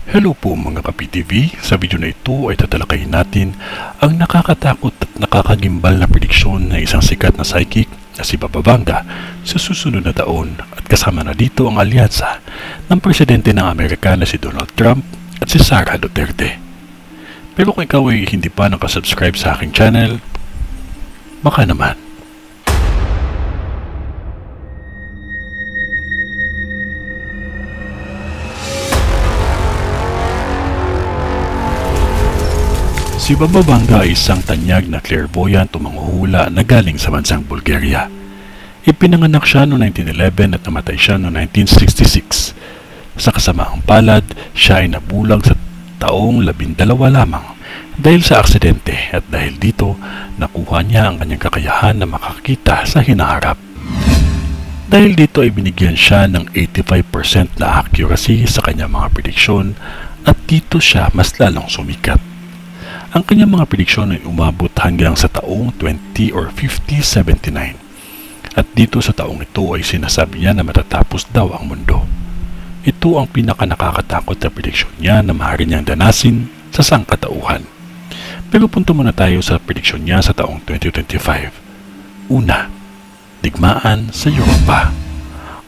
Hello po mga ka-PTV, sa video na ito ay tatalakayin natin ang nakakatakot at nakakagimbal na prediksyon ng isang sikat na psychic na si Baba Vanga sa susunod na taon at kasama na dito ang alyansa ng presidente ng Amerika na si Donald Trump at si Sara Duterte. Pero kung ikaw ay hindi pa nakasubscribe sa aking channel, baka naman. Si Baba Vanga ay isang tanyag na clairvoyant o manghuhula na galing sa bansang Bulgaria. Ipinanganak siya noong 1911 at namatay siya noong 1966. Sa kasamaang palad, siya ay nabulag sa taong 12 lamang dahil sa aksidente at dahil dito, nakuha niya ang kanyang kakayahan na makakita sa hinaharap. Dahil dito ay binigyan siya ng 85% na accuracy sa kanyang mga prediksyon at dito siya mas lalong sumikat. Ang kanyang mga prediksyon ay umabot hanggang sa taong 20 or 5079. At dito sa taong ito ay sinasabi niya na matatapos daw ang mundo. Ito ang pinaka-nakakatakot na prediksyon niya na maaari niyang danasin sa sangkatauhan. Pero punto muna tayo sa prediksyon niya sa taong 2025. Una, digmaan sa Europa.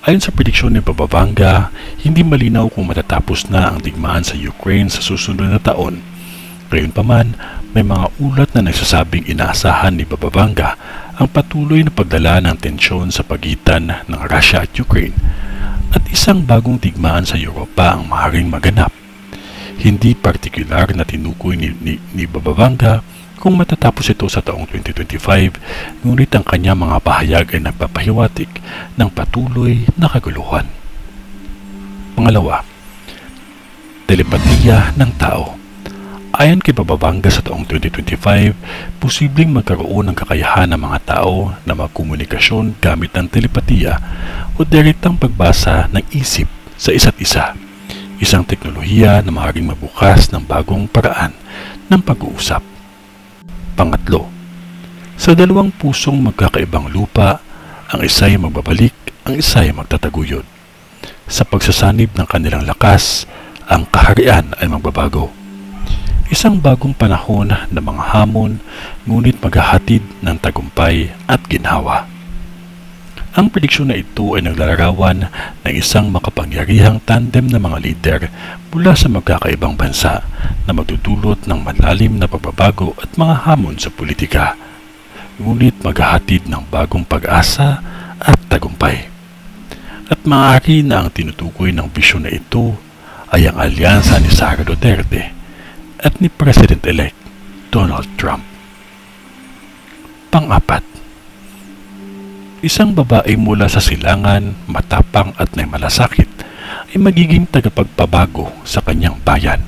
Ayon sa prediksyon ni Baba Vanga, hindi malinaw kung matatapos na ang digmaan sa Ukraine sa susunod na taon. Gayunpaman, may mga ulat na nagsasabing inaasahan ni Baba Vanga ang patuloy na pagdala ng tensyon sa pagitan ng Russia at Ukraine at isang bagong digmaan sa Europa ang maaaring maganap. Hindi partikular na tinukoy ni Baba Vanga kung matatapos ito sa taong 2025, ngunit ang kanyang mga pahayag ay nagpapahiwatig ng patuloy na kaguluhan. Pangalawa, telepatiya ng tao. Ayon kay Baba Vanga sa taong 2025, posibleng magkaroon ng kakayahan ng mga tao na magkomunikasyon gamit ng telepatiya o direktang pagbasa ng isip sa isa't isa. Isang teknolohiya na maaaring mabukas ng bagong paraan ng pag-uusap. Pangatlo, sa dalawang pusong magkakaibang lupa, ang isa ay magbabalik, ang isa ay magtataguyod. Sa pagsasanib ng kanilang lakas, ang kaharian ay magbabago. Isang bagong panahon na mga hamon, ngunit maghahatid ng tagumpay at ginhawa. Ang prediksyon na ito ay naglalarawan ng isang makapangyarihang tandem ng mga lider mula sa magkakaibang bansa na magdudulot ng malalim na pagbabago at mga hamon sa politika, ngunit maghahatid ng bagong pag-asa at tagumpay. At maaari na ang tinutukoy ng bisyon na ito ay ang alyansa ni Sara Duterte at ni President-elect Donald Trump. Pang-apat, isang babae mula sa silangan, matapang at may malasakit ay magiging tagapagpabago sa kanyang bayan.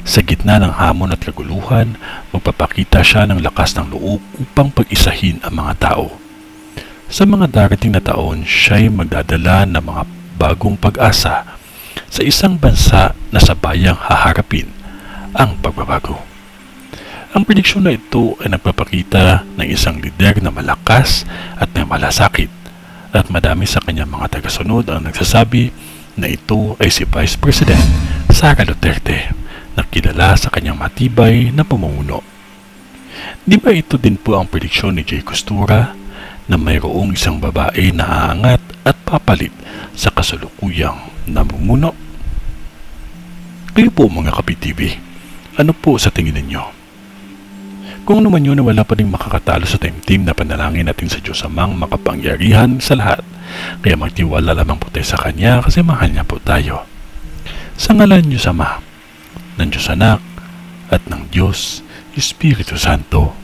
Sa gitna ng hamon at kaguluhan, magpapakita siya ng lakas ng loob upang pag-isahin ang mga tao. Sa mga darating na taon, siya ay magdadala ng mga bagong pag-asa sa isang bansa na sabayang haharapin ang pagbabago. Ang prediksyon na ito ay nagpapakita ng isang lider na malakas at may malasakit at madami sa kanyang mga tagasunod ang nagsasabi na ito ay si Vice President Sara Duterte na kilala sa kanyang matibay na pamumuno. Di ba ito din po ang prediksyon ni Jay Costura na mayroong isang babae na aangat at papalit sa kasalukuyang namumuno? Kayo po mga ka-PTV, ano po sa tingin ninyo? Kung naman yun na wala pa rin makakatalo sa time-team na panalangin natin sa Diyos Amang makapangyarihan sa lahat, kaya magtiwala lamang po tayo sa Kanya kasi mahal niya po tayo. Sa ngalan Diyos Ama, ng Diyos Anak, at ng Diyos Espiritu Santo.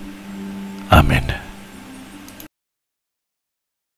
Amen.